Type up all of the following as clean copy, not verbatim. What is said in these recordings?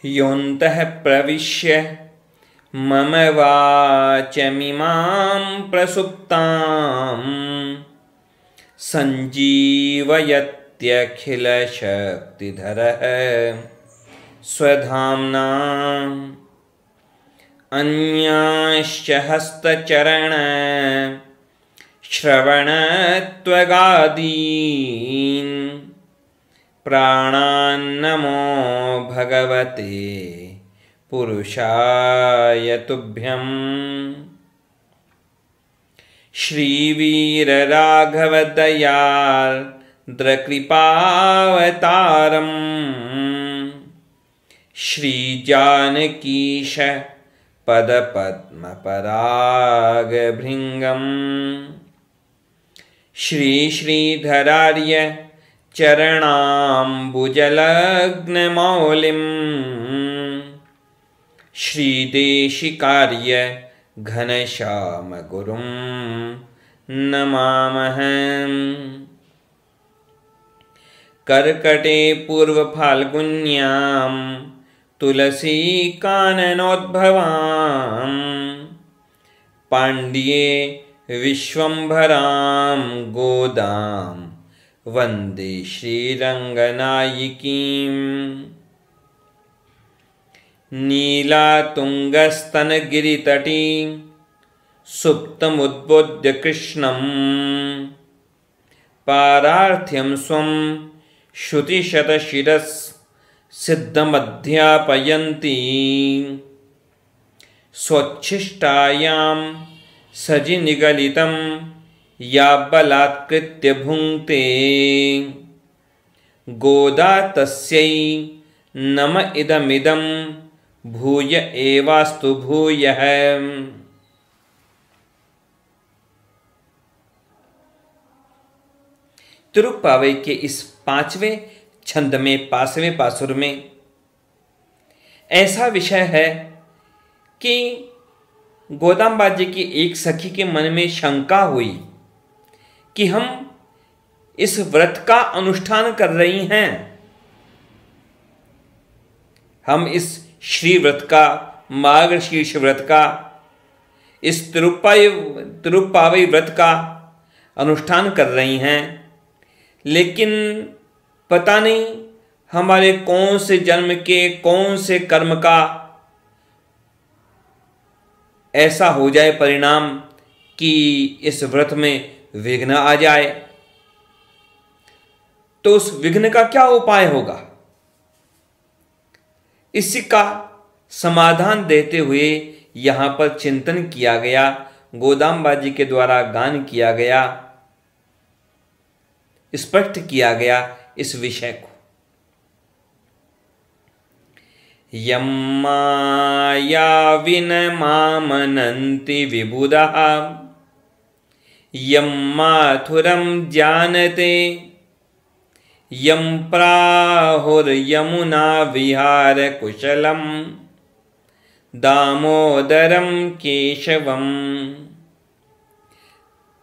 योऽन्तः प्रविश्य मम वाचमिमां प्रसुप्तां सञ्जीवयत्यखिलशक्तिधरः स्वधाम्ना अन्यांश्च हस्तचरण श्रवणत्वगादीन् प्राणान्नमो भगवते पुरुषाय तुभ्यम्। श्रीवीरराघवदयार्द्रकृपावतारम् श्रीजानकीश पदपद्मपरागभृङ्गम् श्रीश्रीधरार्य चरणाम्बुजलग्नमौलिं श्रीदेशिकार्य घनश्यामगुरुं नमामहम्। कर्कटे पूर्वफाल्गुन्यां तुलसीकाननोद्भवां पाण्ड्ये विश्वम्भरां गोदां वन्दे श्रीरङ्गनायिकीम्। नीलातुङ्गस्तनगिरितटी सुप्तमुद्बोध्य कृष्णं पारार्थ्यं स्वं श्रुतिशतशिरः सिद्धमध्यापयन्ती स्वच्छिष्टायां सजिनिगलितं या बलात्कृत्य भुङ्क्ते गोदा तस्यै नम इदमिदं भूय एवास्तु भूयः। तिरुप्पावई के इस 5वें छंद में 5वें पासुर में ऐसा विषय है कि गोदाम्बा जी की एक सखी के मन में शंका हुई कि हम इस व्रत का अनुष्ठान कर रही हैं, हम इस श्री व्रत का, मार्गशीर्ष व्रत का, इस तिरुप्पावई व्रत का अनुष्ठान कर रही हैं, लेकिन पता नहीं हमारे कौन से जन्म के कौन से कर्म का ऐसा हो जाए परिणाम कि इस व्रत में विघ्न आ जाए। तो उस विघ्न का क्या उपाय होगा, इसी का समाधान देते हुए यहां पर चिंतन किया गया, गोदाम्बा जी के द्वारा गान किया गया, स्पष्ट किया गया इस विषय को। यं मायाविन मामनन्ति विबुधः यं माथुरं जानते यं प्राहुर्यमुना विहार कुशलं दामोदरं केशवम्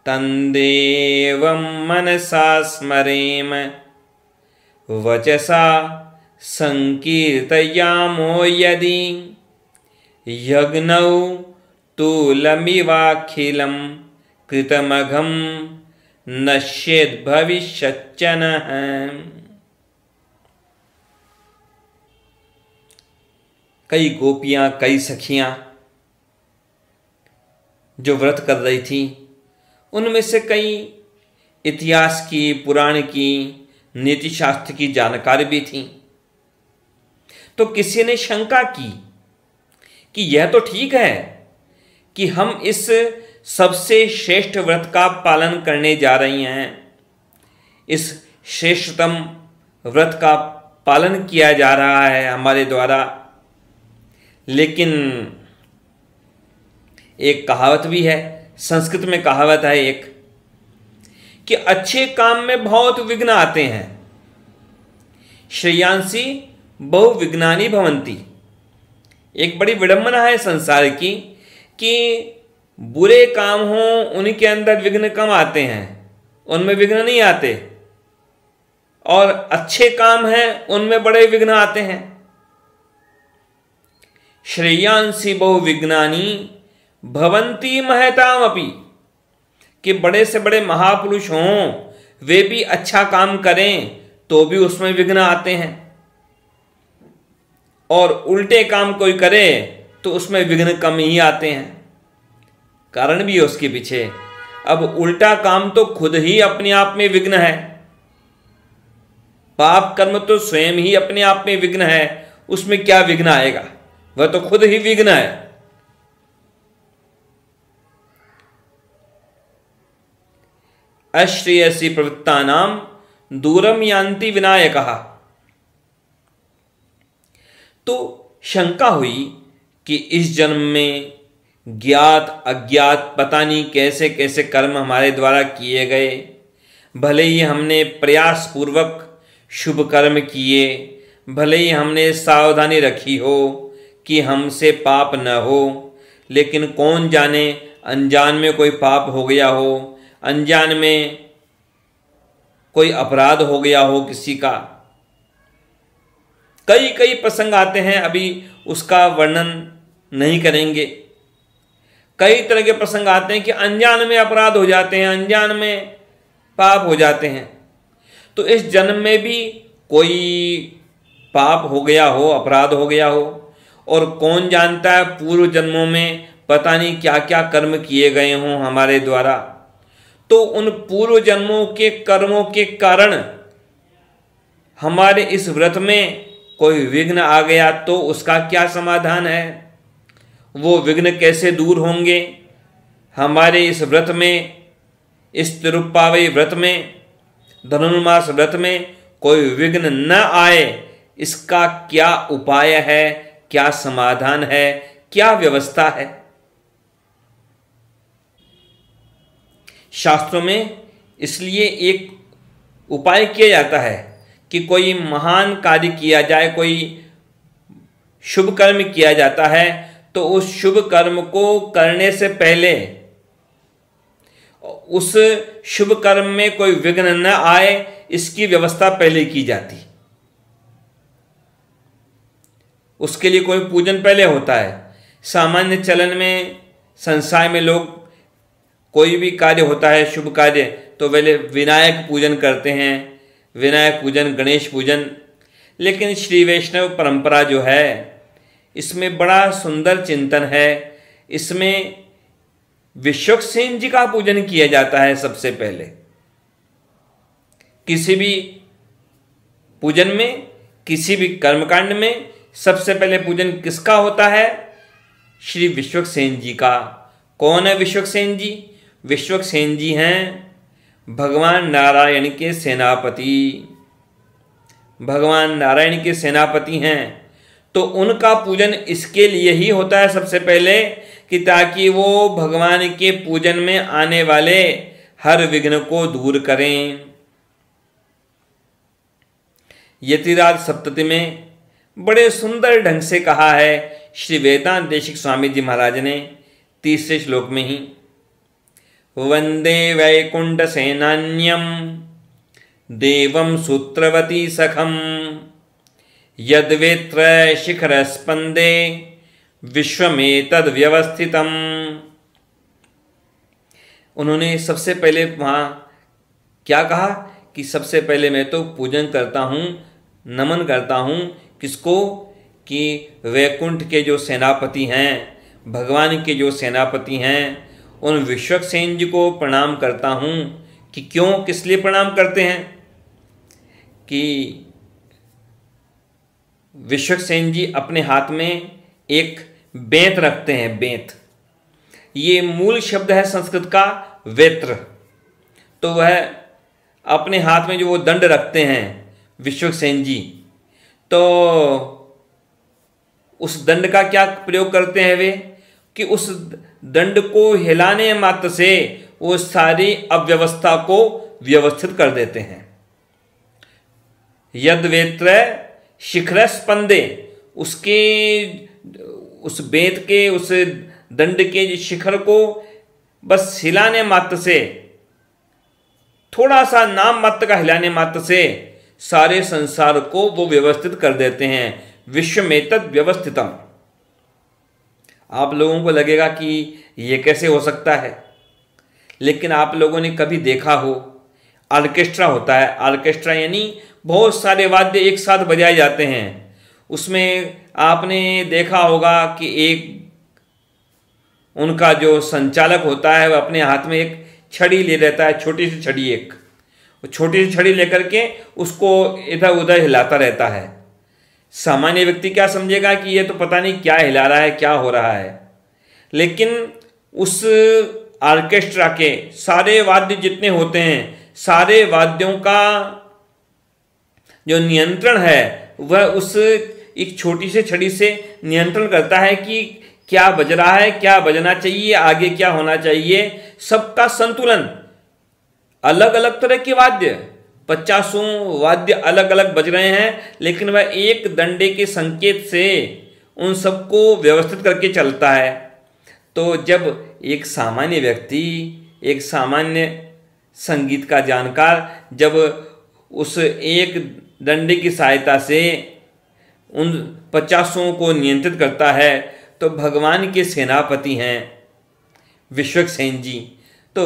तन्देवं मनसा स्मरेम वचसा संकीर्तयामो यदि यज्ञौ तूलमिवाखिलं कृतमघं नश्येद्भविष्यच्च नः। कई गोपियां, कई सखियां जो व्रत कर रही थी, उनमें से कई इतिहास की, पुराण की, नीति शास्त्र की जानकारी भी थी। तो किसी ने शंका की कि यह तो ठीक है कि हम इस सबसे श्रेष्ठ व्रत का पालन करने जा रही हैं, इस श्रेष्ठतम व्रत का पालन किया जा रहा है हमारे द्वारा, लेकिन एक कहावत भी है, संस्कृत में कहावत है एक, कि अच्छे काम में बहुत विघ्न आते हैं, श्रेयांसी बहु विघ्नानि भवन्ति। एक बड़ी विडंबना है संसार की कि बुरे काम हों उनके अंदर विघ्न कम आते हैं, उनमें विघ्न नहीं आते, और अच्छे काम हैं उनमें बड़े विघ्न आते हैं। श्रेयांसी बहु विज्ञानी भवंती महतामपि, कि बड़े से बड़े महापुरुष हों, वे भी अच्छा काम करें तो भी उसमें विघ्न आते हैं, और उल्टे काम कोई करे तो उसमें विघ्न कम ही आते हैं। कारण भी है उसके पीछे। अब उल्टा काम तो खुद ही अपने आप में विघ्न है, पाप कर्म तो स्वयं ही अपने आप में विघ्न है, उसमें क्या विघ्न आएगा, वह तो खुद ही विघ्न है। अश्रेयसी प्रवृत्तानाम दूरम यान्ति विनायकः। तो शंका हुई कि इस जन्म में ज्ञात अज्ञात पता नहीं कैसे कैसे कर्म हमारे द्वारा किए गए, भले ही हमने प्रयास पूर्वक शुभ कर्म किए, भले ही हमने सावधानी रखी हो कि हमसे पाप न हो, लेकिन कौन जाने अनजान में कोई पाप हो गया हो, अनजान में कोई अपराध हो गया हो किसी का। कई कई प्रसंग आते हैं, अभी उसका वर्णन नहीं करेंगे। कई तरह के प्रसंग आते हैं कि अनजान में अपराध हो जाते हैं, अनजान में पाप हो जाते हैं। तो इस जन्म में भी कोई पाप हो गया हो, अपराध हो गया हो, और कौन जानता है पूर्व जन्मों में पता नहीं क्या क्या कर्म किए गए हों हमारे द्वारा। तो उन पूर्व जन्मों के कर्मों के कारण हमारे इस व्रत में कोई विघ्न आ गया तो उसका क्या समाधान है, वो विघ्न कैसे दूर होंगे। हमारे इस व्रत में, इस तिरुप्पावई व्रत में, धनुर्मास व्रत में कोई विघ्न न आए, इसका क्या उपाय है, क्या समाधान है, क्या व्यवस्था है। शास्त्रों में इसलिए एक उपाय किया जाता है कि कोई महान कार्य किया जाए, कोई शुभ कर्म किया जाता है, तो उस शुभ कर्म को करने से पहले उस शुभ कर्म में कोई विघ्न न आए, इसकी व्यवस्था पहले की जाती। उसके लिए कोई पूजन पहले होता है। सामान्य चलन में संसार में लोग कोई भी कार्य होता है, शुभ कार्य, तो पहले विनायक पूजन करते हैं, विनायक पूजन, गणेश पूजन। लेकिन श्री वैष्णव परंपरा जो है, इसमें बड़ा सुंदर चिंतन है। इसमें विश्वक्सेन जी का पूजन किया जाता है सबसे पहले। किसी भी पूजन में, किसी भी कर्मकांड में सबसे पहले पूजन किसका होता है? श्री विश्वक्सेन जी का। कौन है विश्वक्सेन जी? विश्वक्सेन जी हैं भगवान नारायण के सेनापति। भगवान नारायण के सेनापति हैं, तो उनका पूजन इसके लिए ही होता है सबसे पहले, कि ताकि वो भगवान के पूजन में आने वाले हर विघ्न को दूर करें। यतिराज सप्तति में बड़े सुंदर ढंग से कहा है श्री वेदांत देशिक स्वामी जी महाराज ने, तीसरे श्लोक में ही, वंदे वैकुंठ सेनान्यम देवम सूत्रवती सखम यद्वेत्र शिखर स्पंदे विश्वमेतद व्यवस्थितम। उन्होंने सबसे पहले वहाँ क्या कहा कि सबसे पहले मैं तो पूजन करता हूँ, नमन करता हूँ किसको? कि वैकुंठ के जो सेनापति हैं, भगवान के जो सेनापति हैं, उन विश्वक्सेन जी को प्रणाम करता हूँ। कि क्यों, किस लिए प्रणाम करते हैं? कि विश्वक्सेन जी अपने हाथ में एक बेंत रखते हैं। बेंत, ये मूल शब्द है संस्कृत का वेत्र। तो वह अपने हाथ में जो वो दंड रखते हैं विश्वक्सेन जी, तो उस दंड का क्या प्रयोग करते हैं वे? कि उस दंड को हिलाने मात्र से वो सारी अव्यवस्था को व्यवस्थित कर देते हैं। यद वेत्र शिखर स्पंदे, उसके उस बेंत के, उस दंड के शिखर को बस हिलाने मात्र से, थोड़ा सा नाम मात्र का हिलाने मात्र से सारे संसार को वो व्यवस्थित कर देते हैं। विश्वमेतद व्यवस्थितम। आप लोगों को लगेगा कि ये कैसे हो सकता है, लेकिन आप लोगों ने कभी देखा हो ऑर्केस्ट्रा होता है। ऑर्केस्ट्रा यानी बहुत सारे वाद्य एक साथ बजाए जाते हैं। उसमें आपने देखा होगा कि एक उनका जो संचालक होता है वह अपने हाथ में एक छड़ी ले रहता है, छोटी सी छड़ी, एक छोटी सी छड़ी लेकर के उसको इधर उधर हिलाता रहता है। सामान्य व्यक्ति क्या समझेगा कि ये तो पता नहीं क्या हिला रहा है, क्या हो रहा है, लेकिन उस ऑर्केस्ट्रा के सारे वाद्य जितने होते हैं, सारे वाद्यों का जो नियंत्रण है वह उस एक छोटी सी छड़ी से नियंत्रण करता है कि क्या बज रहा है, क्या बजना चाहिए, आगे क्या होना चाहिए, सबका संतुलन। अलग अलग तरह के वाद्य, 50 वाद्य अलग अलग बज रहे हैं, लेकिन वह एक डंडे के संकेत से उन सबको व्यवस्थित करके चलता है। तो जब एक सामान्य व्यक्ति, एक सामान्य संगीत का जानकार जब उस एक डंडे की सहायता से उन 50 को नियंत्रित करता है, तो भगवान के सेनापति हैं विश्वक्सेन जी। तो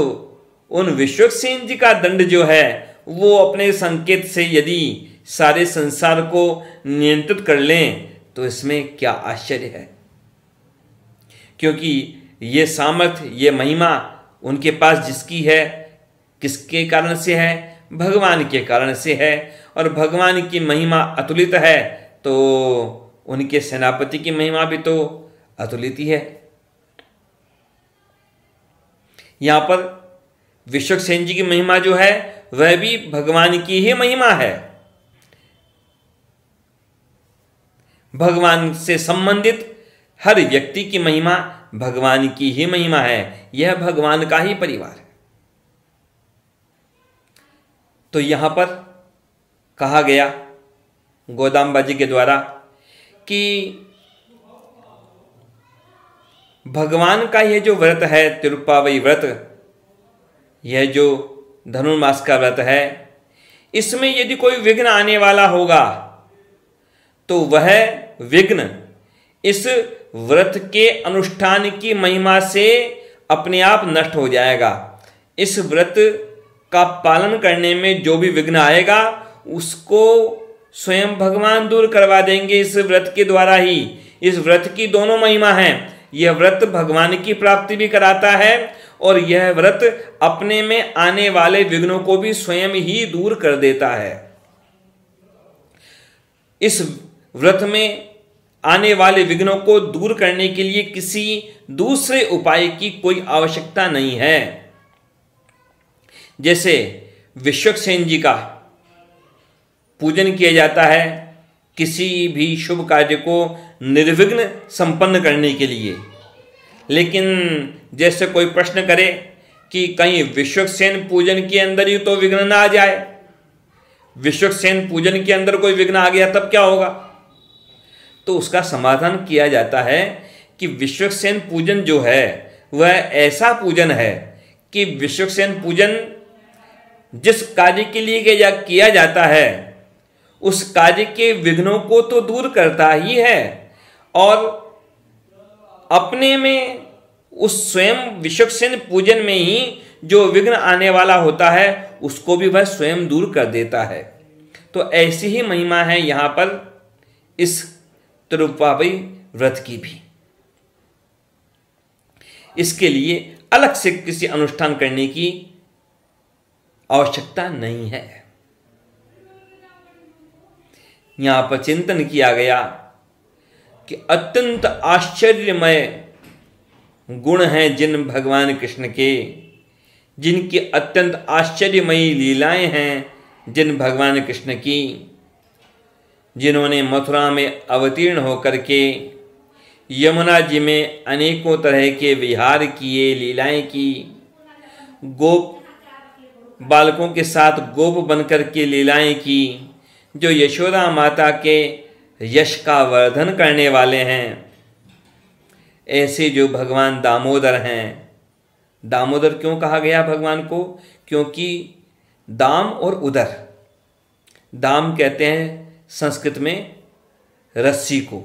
उन विश्वक्सेन जी का दंड जो है वो अपने संकेत से यदि सारे संसार को नियंत्रित कर लें तो इसमें क्या आश्चर्य है, क्योंकि ये सामर्थ्य, ये महिमा उनके पास जिसकी है, किसके कारण से है? भगवान के कारण से है। और भगवान की महिमा अतुलित है तो उनके सेनापति की महिमा भी तो अतुलित ही है। यहां पर विश्वक्सेन जी की महिमा जो है वह भी भगवान की ही महिमा है। भगवान से संबंधित हर व्यक्ति की महिमा भगवान की ही महिमा है। यह भगवान का ही परिवार है। तो यहां पर कहा गया गोदाम्बा जी के द्वारा कि भगवान का यह जो व्रत है, तिरुप्पावई व्रत, यह जो धनुर्मास का व्रत है, इसमें यदि कोई विघ्न आने वाला होगा तो वह विघ्न इस व्रत के अनुष्ठान की महिमा से अपने आप नष्ट हो जाएगा। इस व्रत का पालन करने में जो भी विघ्न आएगा उसको स्वयं भगवान दूर करवा देंगे इस व्रत के द्वारा ही। इस व्रत की दोनों महिमा है। यह व्रत भगवान की प्राप्ति भी कराता है और यह व्रत अपने में आने वाले विघ्नों को भी स्वयं ही दूर कर देता है। इस व्रत में आने वाले विघ्नों को दूर करने के लिए किसी दूसरे उपाय की कोई आवश्यकता नहीं है। जैसे विश्वक्सेन जी का पूजन किया जाता है किसी भी शुभ कार्य को निर्विघ्न संपन्न करने के लिए, लेकिन जैसे कोई प्रश्न करे कि कहीं विश्वक्सेन पूजन के अंदर ही तो विघ्न ना आ जाए, विश्वक्सेन पूजन के अंदर कोई विघ्न आ गया तब क्या होगा? तो उसका समाधान किया जाता है कि विश्वक्सेन पूजन जो है वह ऐसा पूजन है कि विश्वक्सेन पूजन जिस कार्य के लिए किया जाता है उस कार्य के विघ्नों को तो दूर करता ही है और अपने में उस स्वयं विश्वक्सेन पूजन में ही जो विघ्न आने वाला होता है उसको भी वह स्वयं दूर कर देता है। तो ऐसी ही महिमा है यहाँ पर इस तिरुप्पावई व्रत की भी। इसके लिए अलग से किसी अनुष्ठान करने की आवश्यकता नहीं है। यहां पर चिंतन किया गया कि अत्यंत आश्चर्यमय गुण हैं जिन भगवान कृष्ण के, जिनकी अत्यंत आश्चर्यमयी लीलाएं हैं जिन भगवान कृष्ण की, जिन्होंने मथुरा में अवतीर्ण होकर के यमुना जी में अनेकों तरह के विहार किए, लीलाएं की, गोप बालकों के साथ गोप बनकर के लीलाएं की, जो यशोदा माता के यश का वर्धन करने वाले हैं। ऐसे जो भगवान दामोदर हैं, दामोदर क्यों कहा गया भगवान को? क्योंकि दाम और उदर, दाम कहते हैं संस्कृत में रस्सी को,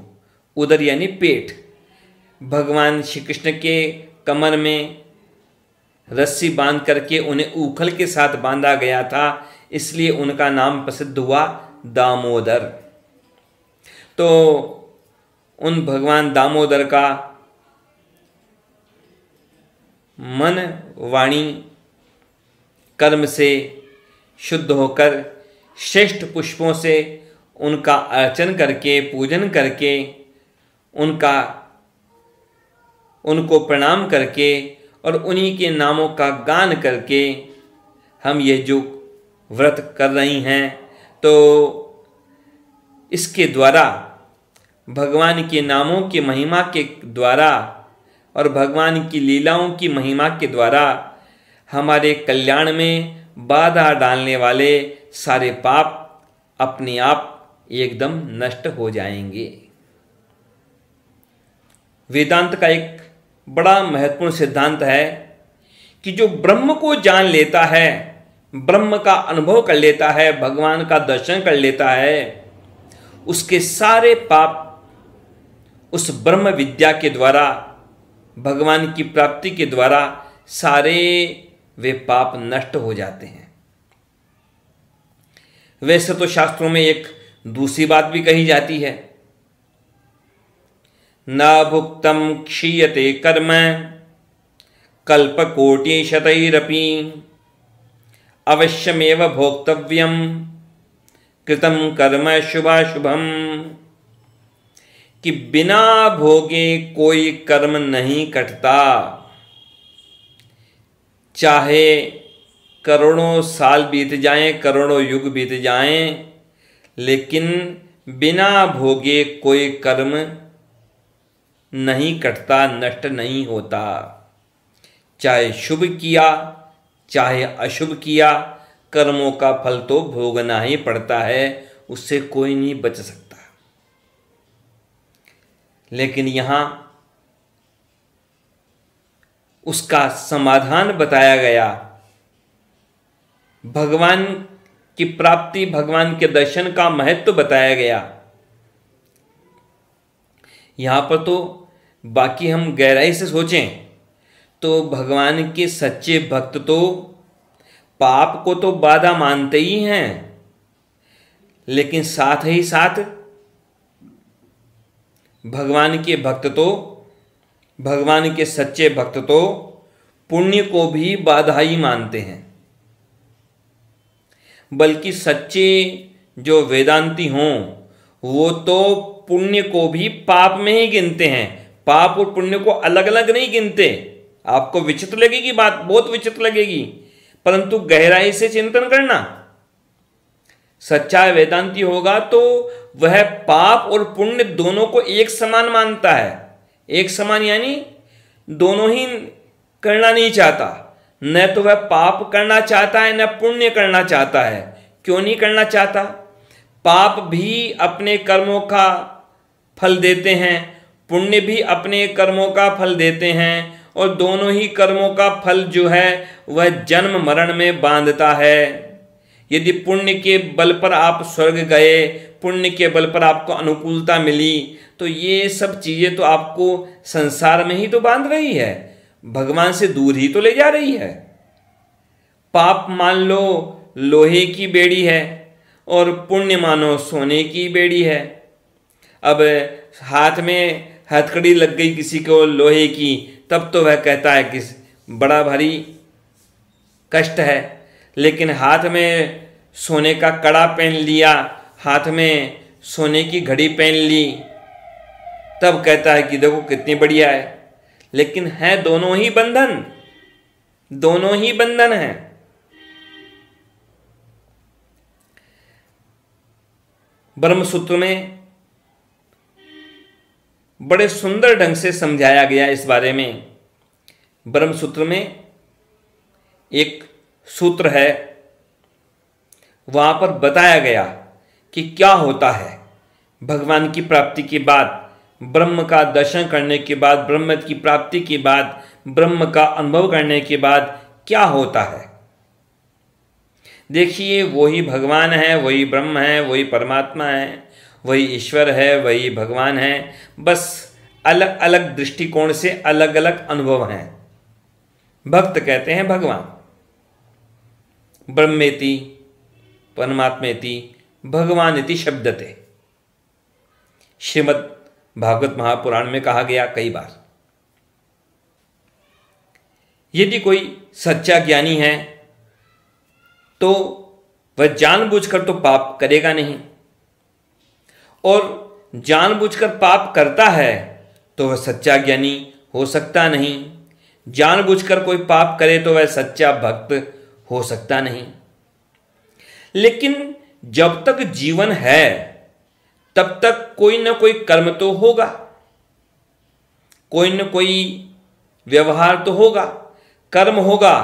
उदर यानी पेट। भगवान श्री कृष्ण के कमर में रस्सी बांध करके उन्हें ऊखल के साथ बांधा गया था, इसलिए उनका नाम प्रसिद्ध हुआ दामोदर। तो उन भगवान दामोदर का मन वाणी कर्म से शुद्ध होकर श्रेष्ठ पुष्पों से उनका अर्चन करके, पूजन करके, उनको प्रणाम करके और उन्हीं के नामों का गान करके हम ये जो व्रत कर रही हैं, तो इसके द्वारा भगवान के नामों की महिमा के द्वारा और भगवान की लीलाओं की महिमा के द्वारा हमारे कल्याण में बाधा डालने वाले सारे पाप अपने आप एकदम नष्ट हो जाएंगे। वेदांत का एक बड़ा महत्वपूर्ण सिद्धांत है कि जो ब्रह्म को जान लेता है, ब्रह्म का अनुभव कर लेता है, भगवान का दर्शन कर लेता है, उसके सारे पाप उस ब्रह्म विद्या के द्वारा, भगवान की प्राप्ति के द्वारा सारे वे पाप नष्ट हो जाते हैं। वैसे तो शास्त्रों में एक दूसरी बात भी कही जाती है, न भुक्तम क्षीयते कर्म कल्पकोटि शतैरपि अवश्यमेव भोक्तव्यम कृतम कर्म शुभाशुभम, कि बिना भोगे कोई कर्म नहीं कटता। चाहे करोड़ों साल बीत जाएं, करोड़ों युग बीत जाएं, लेकिन बिना भोगे कोई कर्म नहीं कटता, नष्ट नहीं होता। चाहे शुभ किया चाहे अशुभ किया, कर्मों का फल तो भोगना ही पड़ता है, उससे कोई नहीं बच सकता। लेकिन यहाँ उसका समाधान बताया गया, भगवान की प्राप्ति, भगवान के दर्शन का महत्व बताया गया। यहाँ पर तो बाकी हम गहराई से सोचें तो भगवान के सच्चे भक्त तो पाप को तो बाधा मानते ही हैं, लेकिन साथ ही साथ भगवान के भक्त तो, भगवान के सच्चे भक्त तो पुण्य को भी बाधा ही मानते हैं। बल्कि सच्चे जो वेदांती हों वो तो पुण्य को भी पाप में ही गिनते हैं, पाप और पुण्य को अलग अलग नहीं गिनते। आपको विचित्र लगेगी बात, बहुत विचित्र लगेगी, परंतु गहराई से चिंतन करना। सच्चा वेदांती होगा तो वह पाप और पुण्य दोनों को एक समान मानता है। एक समान यानी दोनों ही करना नहीं चाहता, न तो वह पाप करना चाहता है न पुण्य करना चाहता है। क्यों नहीं करना चाहता? पाप भी अपने कर्मों का फल देते हैं, पुण्य भी अपने कर्मों का फल देते हैं, और दोनों ही कर्मों का फल जो है वह जन्म मरण में बांधता है। यदि पुण्य के बल पर आप स्वर्ग गए, पुण्य के बल पर आपको अनुकूलता मिली, तो ये सब चीजें तो आपको संसार में ही तो बांध रही है, भगवान से दूर ही तो ले जा रही है। पाप मान लो लोहे की बेड़ी है और पुण्य मानो सोने की बेड़ी है। अब हाथ में हथकड़ी लग गई किसी को लोहे की, तब तो वह कहता है कि बड़ा भारी कष्ट है, लेकिन हाथ में सोने का कड़ा पहन लिया, हाथ में सोने की घड़ी पहन ली, तब कहता है कि देखो कितनी बढ़िया है। लेकिन है दोनों ही बंधन, दोनों ही बंधन है। ब्रह्मसूत्र में बड़े सुंदर ढंग से समझाया गया इस बारे में। ब्रह्मसूत्र में एक सूत्र है, वहां पर बताया गया कि क्या होता है भगवान की प्राप्ति के बाद, ब्रह्म का दर्शन करने के बाद, ब्रह्म की प्राप्ति के बाद, ब्रह्म का अनुभव करने के बाद क्या होता है। देखिए, वही भगवान है, वही ब्रह्म है, वही परमात्मा है, वही ईश्वर है, वही भगवान है। बस अलग अलग दृष्टिकोण से अलग अलग अनुभव हैं। भक्त कहते हैं भगवान, ब्रह्मेति परमात्मेति भगवानिति शब्दते, श्रीमद् भागवत महापुराण में कहा गया कई बार। यदि कोई सच्चा ज्ञानी है तो वह जानबूझकर तो पाप करेगा नहीं, और जानबूझकर पाप करता है तो वह सच्चा ज्ञानी हो सकता नहीं। जानबूझकर कोई पाप करे तो वह सच्चा भक्त हो सकता नहीं। लेकिन जब तक जीवन है तब तक कोई ना कोई कर्म तो होगा, कोई ना कोई व्यवहार तो होगा। कर्म होगा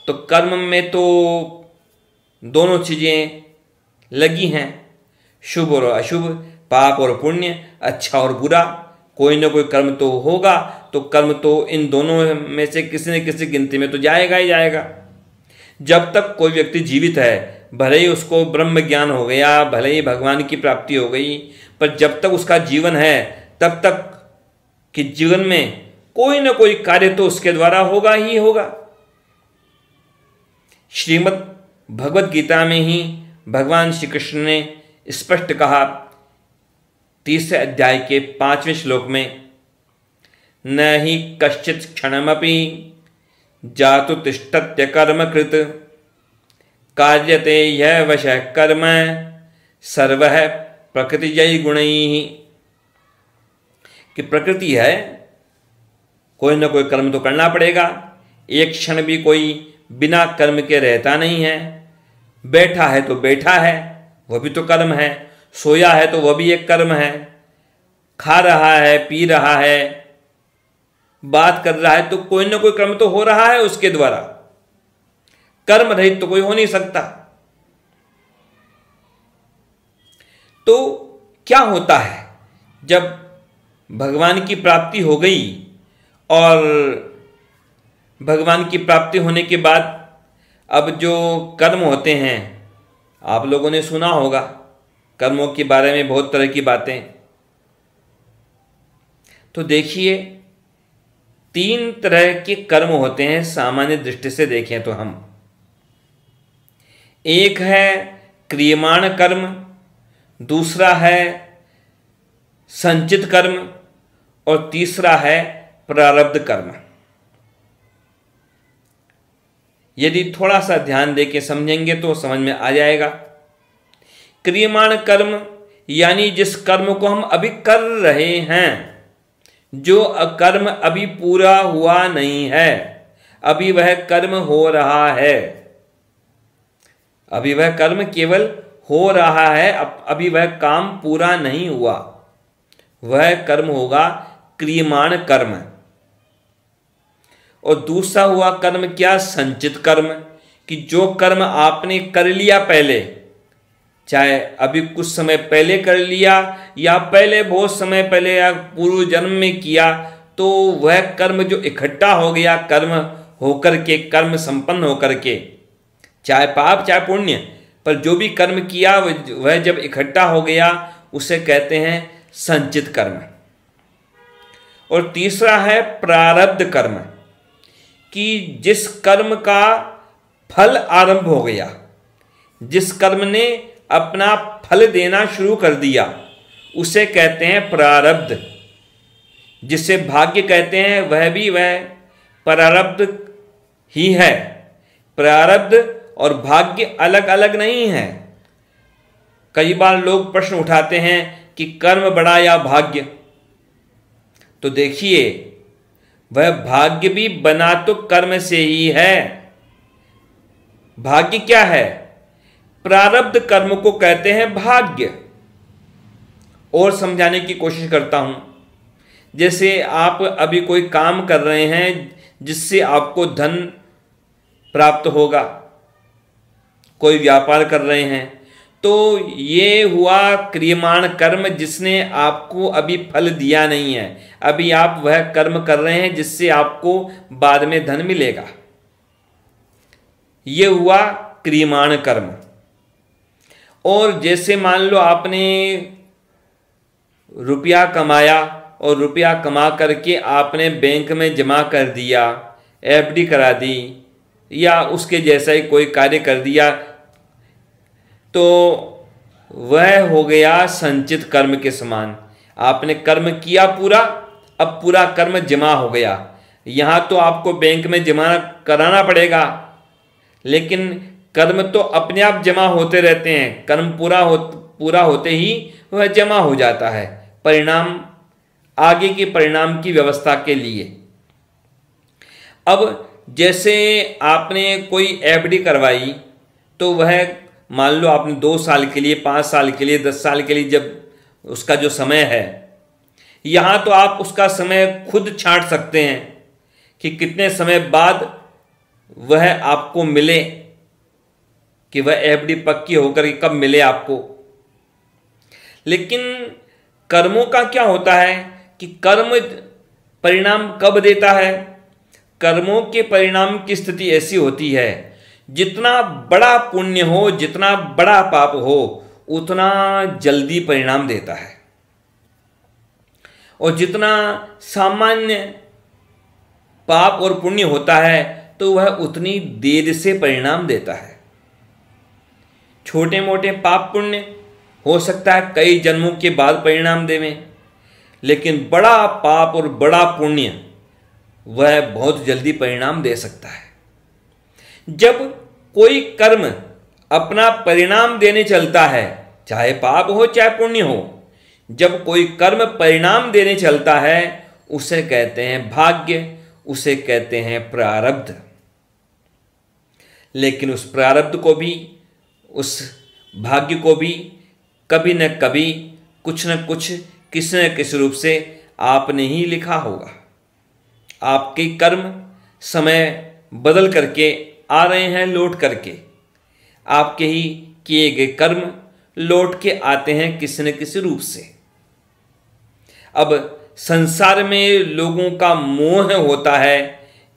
तो कर्म में तो दोनों चीजें लगी हैं, शुभ और अशुभ, पाप और पुण्य, अच्छा और बुरा। कोई ना कोई कर्म तो होगा, तो कर्म तो इन दोनों में से किसी न किसी गिनती में तो जाएगा ही जाएगा। जब तक कोई व्यक्ति जीवित है, भले ही उसको ब्रह्म ज्ञान हो गया, भले ही भगवान की प्राप्ति हो गई, पर जब तक उसका जीवन है तब तक कि जीवन में कोई ना कोई कार्य तो उसके द्वारा होगा ही होगा। श्रीमद् भगवत गीता में ही भगवान श्री कृष्ण ने स्पष्ट कहा, 30 अध्याय के 5वें श्लोक में, न हि कश्चित् क्षणमपि जातु तिष्ठत्य कर्मकृत कार्यते यह वशः कर्म सर्वः प्रकृतिजयी गुणैः। कि प्रकृति है, कोई ना कोई कर्म तो करना पड़ेगा। एक क्षण भी कोई बिना कर्म के रहता नहीं है। बैठा है तो बैठा है, वह भी तो कर्म है। सोया है तो वह भी एक कर्म है। खा रहा है, पी रहा है, बात कर रहा है, तो कोई ना कोई कर्म तो हो रहा है उसके द्वारा। कर्म रहित तो कोई हो नहीं सकता। तो क्या होता है जब भगवान की प्राप्ति हो गई, और भगवान की प्राप्ति होने के बाद अब जो कर्म होते हैं, आप लोगों ने सुना होगा कर्मों के बारे में बहुत तरह की बातें। तो देखिए, 3 तरह के कर्म होते हैं सामान्य दृष्टि से देखें तो हम। एक है क्रियमाण कर्म, दूसरा है संचित कर्म, और तीसरा है प्रारब्ध कर्म। यदि थोड़ा सा ध्यान देके समझेंगे तो समझ में आ जाएगा। क्रियमाण कर्म यानी जिस कर्म को हम अभी कर रहे हैं, जो कर्म अभी पूरा हुआ नहीं है, अभी वह कर्म हो रहा है, अभी वह कर्म केवल हो रहा है, अभी वह काम पूरा नहीं हुआ, वह कर्म होगा क्रियमाण कर्म। और दूसरा हुआ कर्म क्या? संचित कर्म, कि जो कर्म आपने कर लिया पहले, चाहे अभी कुछ समय पहले कर लिया या पहले बहुत समय पहले या पूर्व जन्म में किया, तो वह कर्म जो इकट्ठा हो गया, कर्म होकर के, कर्म संपन्न होकर के, चाहे पाप चाहे पुण्य, पर जो भी कर्म किया वह जब इकट्ठा हो गया उसे कहते हैं संचित कर्म। और तीसरा है प्रारब्ध कर्म, कि जिस कर्म का फल आरंभ हो गया, जिस कर्म ने अपना फल देना शुरू कर दिया, उसे कहते हैं प्रारब्ध। जिसे भाग्य कहते हैं वह प्रारब्ध ही है। प्रारब्ध और भाग्य अलग अलग नहीं है। कई बार लोग प्रश्न उठाते हैं कि कर्म बड़ा या भाग्य। तो देखिए, वह भाग्य भी बना तो कर्म से ही है। भाग्य क्या है? प्रारब्ध कर्म को कहते हैं भाग्य। और समझाने की कोशिश करता हूं। जैसे आप अभी कोई काम कर रहे हैं जिससे आपको धन प्राप्त होगा, कोई व्यापार कर रहे हैं, तो ये हुआ क्रियमाण कर्म जिसने आपको अभी फल दिया नहीं है। अभी आप वह कर्म कर रहे हैं जिससे आपको बाद में धन मिलेगा। ये हुआ क्रियमाण कर्म। और जैसे मान लो आपने रुपया कमाया और रुपया कमा करके आपने बैंक में जमा कर दिया, एफडी करा दी या उसके जैसा ही कोई कार्य कर दिया, तो वह हो गया संचित कर्म के समान। आपने कर्म किया पूरा, अब पूरा कर्म जमा हो गया। यहाँ तो आपको बैंक में जमा कराना पड़ेगा, लेकिन कर्म तो अपने आप जमा होते रहते हैं। कर्म पूरा होते ही वह जमा हो जाता है, परिणाम, आगे के परिणाम की व्यवस्था के लिए। अब जैसे आपने कोई एफडी करवाई, तो वह मान लो आपने 2 साल के लिए, 5 साल के लिए, 10 साल के लिए, जब उसका जो समय है, यहाँ तो आप उसका समय खुद छांट सकते हैं कि कितने समय बाद वह आपको मिले, कि वह एफडी पक्की होकर के कब मिले आपको। लेकिन कर्मों का क्या होता है कि कर्म परिणाम कब देता है? कर्मों के परिणाम की स्थिति ऐसी होती है, जितना बड़ा पुण्य हो, जितना बड़ा पाप हो, उतना जल्दी परिणाम देता है, और जितना सामान्य पाप और पुण्य होता है तो वह उतनी देर से परिणाम देता है। छोटे मोटे पाप पुण्य हो सकता है कई जन्मों के बाद परिणाम देवें, लेकिन बड़ा पाप और बड़ा पुण्य वह बहुत जल्दी परिणाम दे सकता है। जब कोई कर्म अपना परिणाम देने चलता है, चाहे पाप हो चाहे पुण्य हो, जब कोई कर्म परिणाम देने चलता है, उसे कहते हैं भाग्य, उसे कहते हैं प्रारब्ध। लेकिन उस प्रारब्ध को भी, उस भाग्य को भी कभी न कभी, कुछ न कुछ, किसी न किसी रूप से आपने ही लिखा होगा। आपके कर्म समय बदल करके आ रहे हैं, लौट करके आपके ही किए गए कर्म लौट के आते हैं किसी न किसी रूप से। अब संसार में लोगों का मोह होता है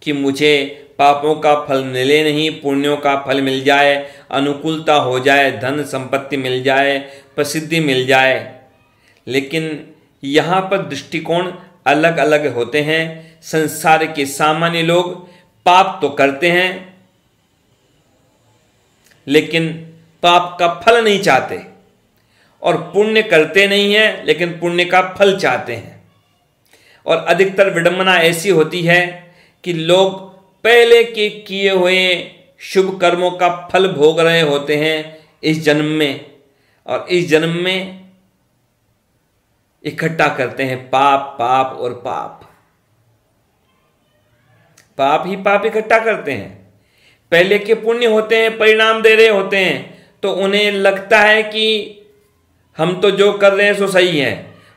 कि मुझे पापों का फल मिले नहीं, पुण्यों का फल मिल जाए, अनुकूलता हो जाए, धन संपत्ति मिल जाए, प्रसिद्धि मिल जाए। लेकिन यहाँ पर दृष्टिकोण अलग अलग होते हैं। संसार के सामान्य लोग पाप तो करते हैं, लेकिन पाप का फल नहीं चाहते, और पुण्य करते नहीं हैं, लेकिन पुण्य का फल चाहते हैं। और अधिकतर विडंबना ऐसी होती है कि लोग पहले के किए हुए शुभ कर्मों का फल भोग रहे होते हैं इस जन्म में, और इस जन्म में इकट्ठा करते हैं पाप, पाप और पाप, पाप ही पाप इकट्ठा करते हैं। पहले के पुण्य होते हैं, परिणाम दे रहे होते हैं, तो उन्हें लगता है कि हम तो जो कर रहे हैं सो सही है।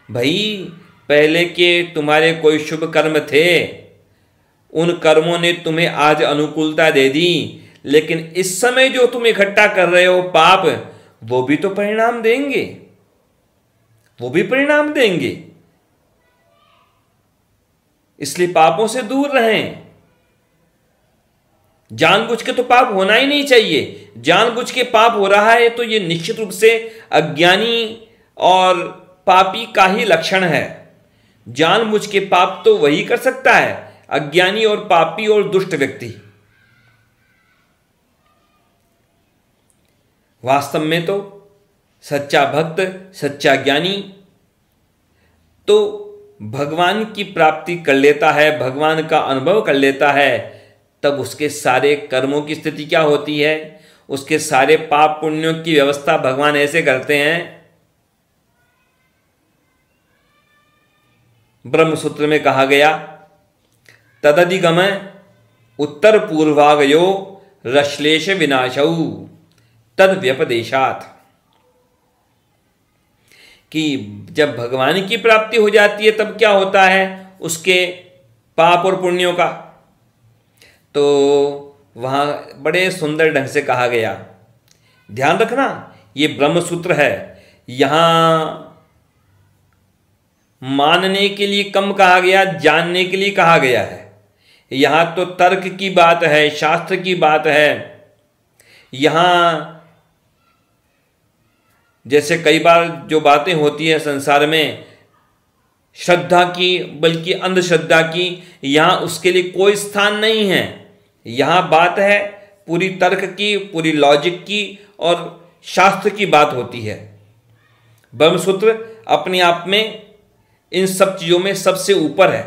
भाई, पहले के तुम्हारे कोई शुभ कर्म थे, उन कर्मों ने तुम्हें आज अनुकूलता दे दी, लेकिन इस समय जो तुम इकट्ठा कर रहे हो पाप, वो भी तो परिणाम देंगे, वो भी परिणाम देंगे। इसलिए पापों से दूर रहें। जानबूझ के तो पाप होना ही नहीं चाहिए। जानबूझ के पाप हो रहा है तो यह निश्चित रूप से अज्ञानी और पापी का ही लक्षण है। जानबूझ के पाप तो वही कर सकता है, अज्ञानी और पापी और दुष्ट व्यक्ति। वास्तव में तो सच्चा भक्त, सच्चा ज्ञानी तो भगवान की प्राप्ति कर लेता है, भगवान का अनुभव कर लेता है। तब उसके सारे कर्मों की स्थिति क्या होती है, उसके सारे पाप पुण्यों की व्यवस्था भगवान ऐसे करते हैं। ब्रह्मसूत्र में कहा गया, तदधिगम उत्तर पूर्वागयो रश्लेष विनाशौ तद व्यपदेशात्, कि जब भगवान की प्राप्ति हो जाती है तब क्या होता है उसके पाप और पुण्यों का। तो वहाँ बड़े सुंदर ढंग से कहा गया, ध्यान रखना ये ब्रह्मसूत्र है, यहाँ मानने के लिए कम कहा गया, जानने के लिए कहा गया है। यहाँ तो तर्क की बात है, शास्त्र की बात है। यहाँ जैसे कई बार जो बातें होती है संसार में श्रद्धा की बल्कि अंधश्रद्धा की यहाँ उसके लिए कोई स्थान नहीं है। यहाँ बात है पूरी तर्क की, पूरी लॉजिक की और शास्त्र की बात होती है। ब्रह्मसूत्र अपने आप में इन सब चीजों में सबसे ऊपर है।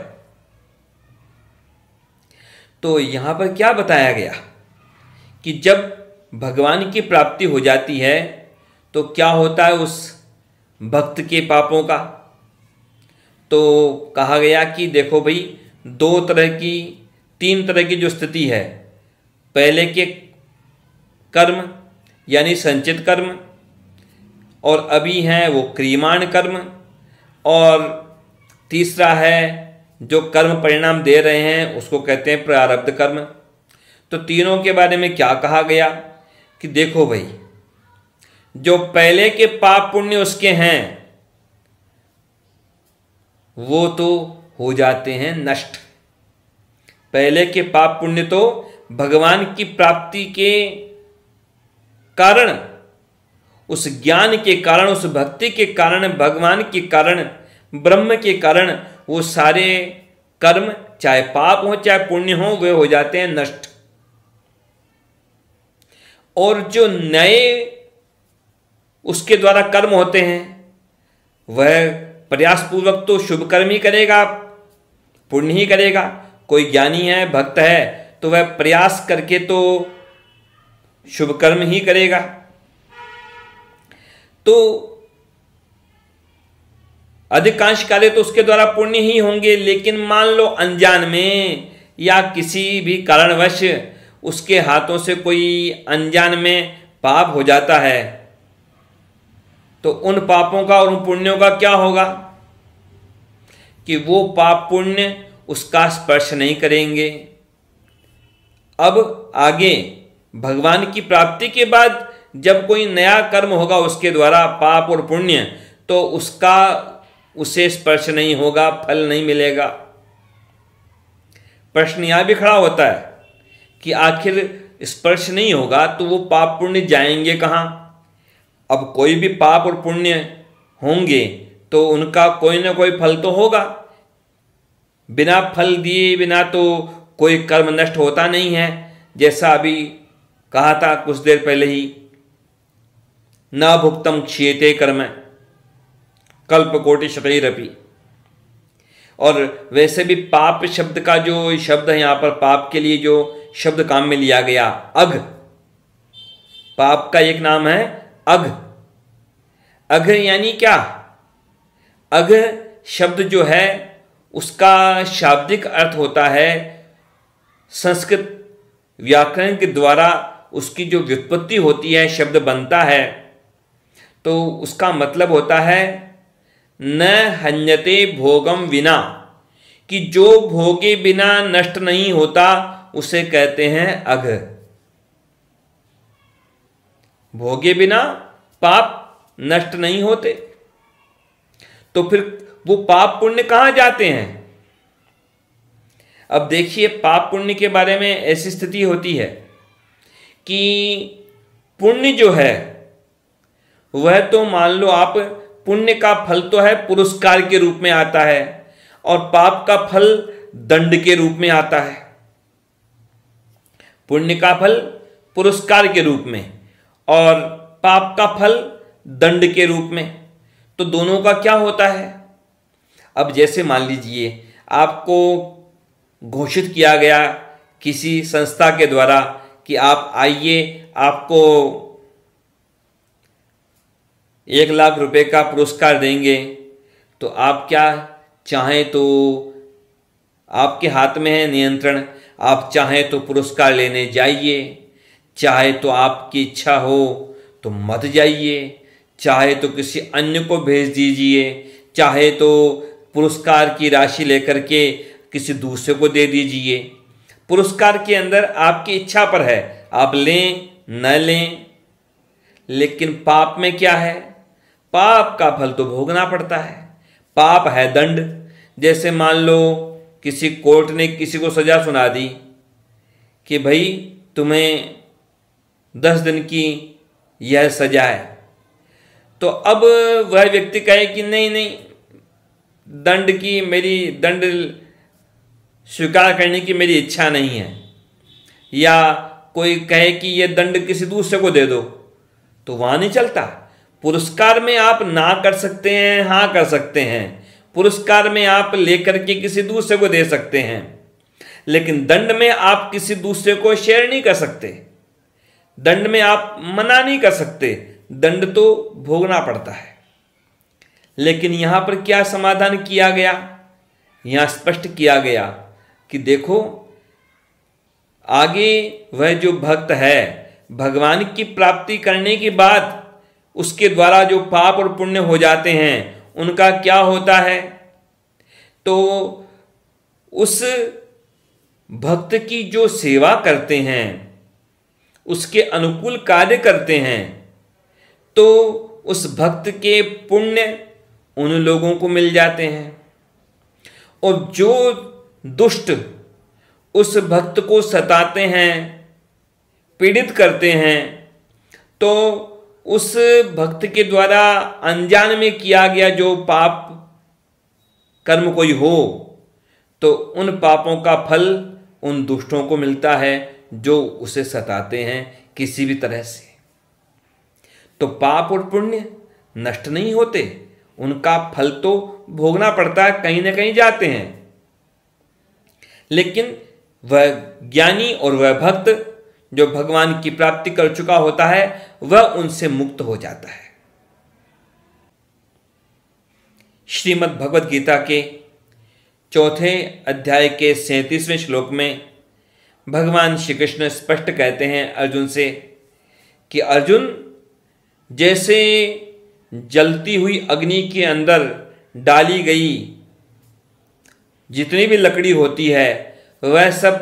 तो यहां पर क्या बताया गया कि जब भगवान की प्राप्ति हो जाती है तो क्या होता है उस भक्त के पापों का। तो कहा गया कि देखो भाई, तीन तरह की जो स्थिति है, पहले के कर्म यानी संचित कर्म, और अभी हैं वो क्रियमाण कर्म, और तीसरा है जो कर्म परिणाम दे रहे हैं उसको कहते हैं प्रारब्ध कर्म। तो तीनों के बारे में क्या कहा गया कि देखो भाई, जो पहले के पाप पुण्य उसके हैं वो तो हो जाते हैं नष्ट। पहले के पाप पुण्य तो भगवान की प्राप्ति के कारण, उस ज्ञान के कारण, उस भक्ति के कारण, भगवान के कारण, ब्रह्म के कारण वो सारे कर्म, चाहे पाप हो चाहे पुण्य हो, वे हो जाते हैं नष्ट। और जो नए उसके द्वारा कर्म होते हैं वह प्रयासपूर्वक तो शुभ कर्म ही करेगा, पुण्य ही करेगा। कोई ज्ञानी है, भक्त है, तो वह प्रयास करके तो शुभ कर्म ही करेगा। तो अधिकांश काले तो उसके द्वारा पुण्य ही होंगे, लेकिन मान लो अनजान में या किसी भी कारणवश उसके हाथों से कोई अनजान में पाप हो जाता है, तो उन पापों का और उन पुण्यों का क्या होगा कि वो पाप पुण्य उसका स्पर्श नहीं करेंगे। अब आगे भगवान की प्राप्ति के बाद जब कोई नया कर्म होगा उसके द्वारा, पाप और पुण्य, तो उसका उसे स्पर्श नहीं होगा, फल नहीं मिलेगा। प्रश्न यहां भी खड़ा होता है कि आखिर स्पर्श नहीं होगा तो वो पाप पुण्य जाएंगे कहां। अब कोई भी पाप और पुण्य होंगे तो उनका कोई ना कोई फल तो होगा। बिना फल दिए बिना तो कोई कर्म नष्ट होता नहीं है। जैसा अभी कहा था कुछ देर पहले ही, न भुक्तम क्षीयते कर्म कल्पकोटि शतैरपि। और वैसे भी पाप शब्द का जो शब्द है, यहां पर पाप के लिए जो शब्द काम में लिया गया, अघ, पाप का एक नाम है अघ। अघ यानी क्या? अघ शब्द जो है उसका शाब्दिक अर्थ होता है, संस्कृत व्याकरण के द्वारा उसकी जो व्युत्पत्ति होती है, शब्द बनता है, तो उसका मतलब होता है न हन्यते भोगम विना, कि जो भोगे बिना नष्ट नहीं होता उसे कहते हैं अघ। भोगे बिना पाप नष्ट नहीं होते, तो फिर वो पाप पुण्य कहां जाते हैं? अब देखिए, पाप पुण्य के बारे में ऐसी स्थिति होती है कि पुण्य जो है वह तो मान लो आप, पुण्य का फल तो है पुरस्कार के रूप में आता है और पाप का फल दंड के रूप में आता है। पुण्य का फल पुरस्कार के रूप में और पाप का फल दंड के रूप में। तो दोनों का क्या होता है? अब जैसे मान लीजिए आपको घोषित किया गया किसी संस्था के द्वारा कि आप आइए, आपको 1 लाख रुपए का पुरस्कार देंगे, तो आप क्या चाहें तो आपके हाथ में है नियंत्रण, आप चाहें तो पुरस्कार लेने जाइए, चाहे तो आपकी इच्छा हो तो मत जाइए, चाहे तो किसी अन्य को भेज दीजिए, चाहे तो पुरस्कार की राशि लेकर के किसी दूसरे को दे दीजिए। पुरस्कार के अंदर आपकी इच्छा पर है, आप लें न लें। लेकिन पाप में क्या है? पाप का फल तो भोगना पड़ता है। पाप है दंड। जैसे मान लो किसी कोर्ट ने किसी को सजा सुना दी कि भाई तुम्हें 10 दिन की यह सजा है, तो अब वह व्यक्ति कहे कि नहीं नहीं दंड स्वीकार करने की मेरी इच्छा नहीं है, या कोई कहे कि ये दंड किसी दूसरे को दे दो, तो वहां नहीं चलता। पुरस्कार में आप ना कर सकते हैं, हाँ कर सकते हैं। पुरस्कार में आप लेकर के किसी दूसरे को दे सकते हैं, लेकिन दंड में आप किसी दूसरे को शेयर नहीं कर सकते। दंड में आप मना नहीं कर सकते, दंड तो भोगना पड़ता है। लेकिन यहां पर क्या समाधान किया गया? यहां स्पष्ट किया गया कि देखो, आगे वह जो भक्त है, भगवान की प्राप्ति करने के बाद उसके द्वारा जो पाप और पुण्य हो जाते हैं, उनका क्या होता है? तो उस भक्त की जो सेवा करते हैं, उसके अनुकूल कार्य करते हैं, तो उस भक्त के पुण्य उन लोगों को मिल जाते हैं। और जो दुष्ट उस भक्त को सताते हैं, पीड़ित करते हैं, तो उस भक्त के द्वारा अनजान में किया गया जो पाप कर्म कोई हो, तो उन पापों का फल उन दुष्टों को मिलता है जो उसे सताते हैं किसी भी तरह से। तो पाप और पुण्य नष्ट नहीं होते, उनका फल तो भोगना पड़ता है, कहीं ना कहीं जाते हैं। लेकिन वह ज्ञानी और वह भक्त जो भगवान की प्राप्ति कर चुका होता है, वह उनसे मुक्त हो जाता है। श्रीमद् भगवद गीता के 4 अध्याय के 37वें श्लोक में भगवान श्री कृष्ण स्पष्ट कहते हैं अर्जुन से कि अर्जुन, जैसे जलती हुई अग्नि के अंदर डाली गई जितनी भी लकड़ी होती है, वह सब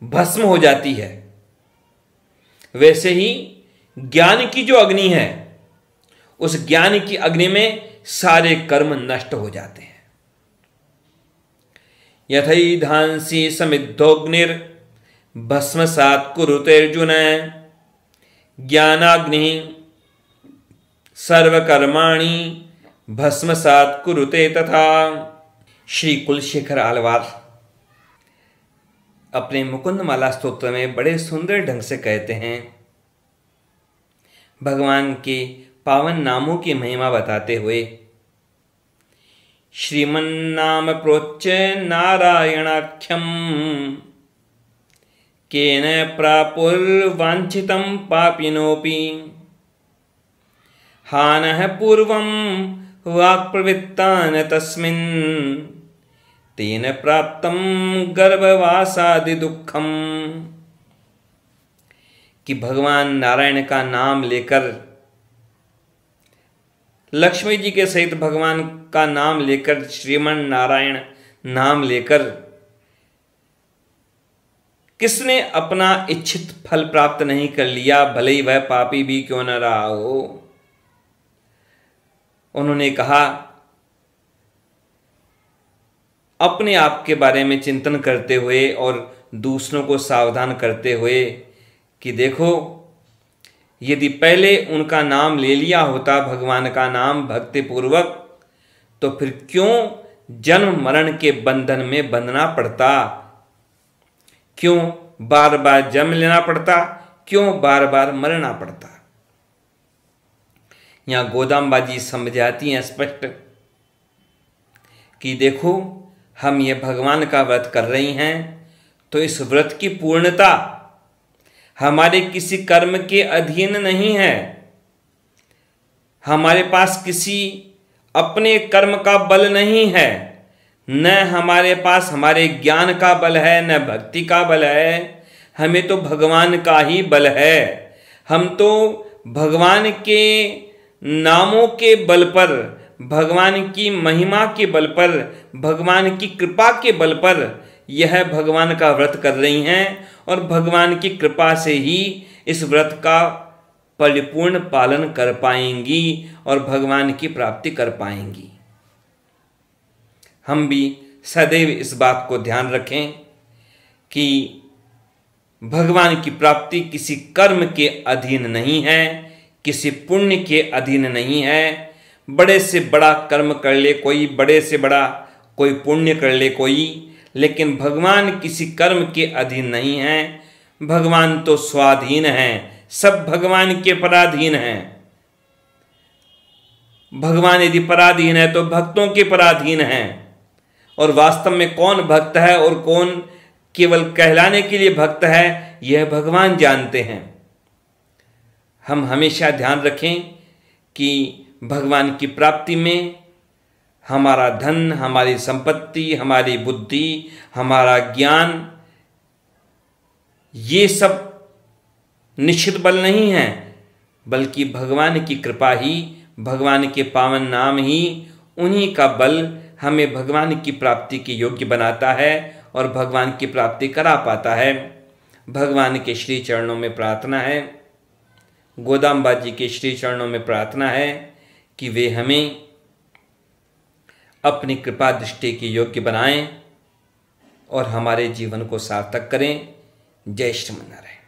भस्म हो जाती है, वैसे ही ज्ञान की जो अग्नि है, उस ज्ञान की अग्नि में सारे कर्म नष्ट हो जाते हैं। यथैधांसि समिद्धोग्निर भस्मसात् कुरुते अर्जुन ज्ञानाग्नि सर्वकर्माणि भस्मसात् कुरुते तथा। श्री कुलशेखर आलवार अपने मुकुंदमाला स्तोत्र में बड़े सुंदर ढंग से कहते हैं, भगवान के पावन नामों की महिमा बताते हुए, श्रीमन्नाम प्रोच्य नारायणाख्यम केन प्रापुर्वांछितं पापिनोपि हानः पूर्वं वाक्प्रवृत्तान् तस्मिन् तेन प्राप्तं गर्भवासादि दुःखम। कि भगवान नारायण का नाम लेकर, लक्ष्मी जी के सहित भगवान का नाम लेकर, श्रीमन नारायण नाम लेकर किसने अपना इच्छित फल प्राप्त नहीं कर लिया, भले ही वह पापी भी क्यों न रहा हो। उन्होंने कहा, अपने आप के बारे में चिंतन करते हुए और दूसरों को सावधान करते हुए कि देखो, यदि पहले उनका नाम ले लिया होता, भगवान का नाम भक्तिपूर्वक, तो फिर क्यों जन्म मरण के बंधन में बंधना पड़ता, क्यों बार बार जन्म लेना पड़ता, क्यों बार बार मरना पड़ता। यहां गोदाम्बा जी समझाती हैं स्पष्ट कि देखो, हम ये भगवान का व्रत कर रही हैं, तो इस व्रत की पूर्णता हमारे किसी कर्म के अधीन नहीं है। हमारे पास किसी अपने कर्म का बल नहीं है, न हमारे पास हमारे ज्ञान का बल है, न भक्ति का बल है। हमें तो भगवान का ही बल है। हम तो भगवान के नामों के बल पर, भगवान की महिमा के बल पर, भगवान की कृपा के बल पर यह भगवान का व्रत कर रही हैं, और भगवान की कृपा से ही इस व्रत का परिपूर्ण पालन कर पाएंगी और भगवान की प्राप्ति कर पाएंगी। हम भी सदैव इस बात को ध्यान रखें कि भगवान की प्राप्ति किसी कर्म के अधीन नहीं है, किसी पुण्य के अधीन नहीं है। बड़े से बड़ा कर्म कर ले कोई, बड़े से बड़ा कोई पुण्य कर ले कोई, लेकिन भगवान किसी कर्म के अधीन नहीं हैं। भगवान तो स्वाधीन हैं, सब भगवान के पराधीन हैं। भगवान यदि पराधीन है तो भक्तों के पराधीन हैं। और वास्तव में कौन भक्त है और कौन केवल कहलाने के लिए भक्त है, यह भगवान जानते हैं। हम हमेशा ध्यान रखें कि भगवान की प्राप्ति में हमारा धन, हमारी संपत्ति, हमारी बुद्धि, हमारा ज्ञान, ये सब निश्चित बल नहीं है, बल्कि भगवान की कृपा ही, भगवान के पावन नाम ही, उन्हीं का बल हमें भगवान की प्राप्ति के योग्य बनाता है और भगवान की प्राप्ति करा पाता है। भगवान के श्री चरणों में प्रार्थना है, गोदाम्बा जी के श्री चरणों में प्रार्थना है कि वे हमें अपनी कृपा दृष्टि के योग्य बनाएं और हमारे जीवन को सार्थक करें। जय श्रीमन नारायण।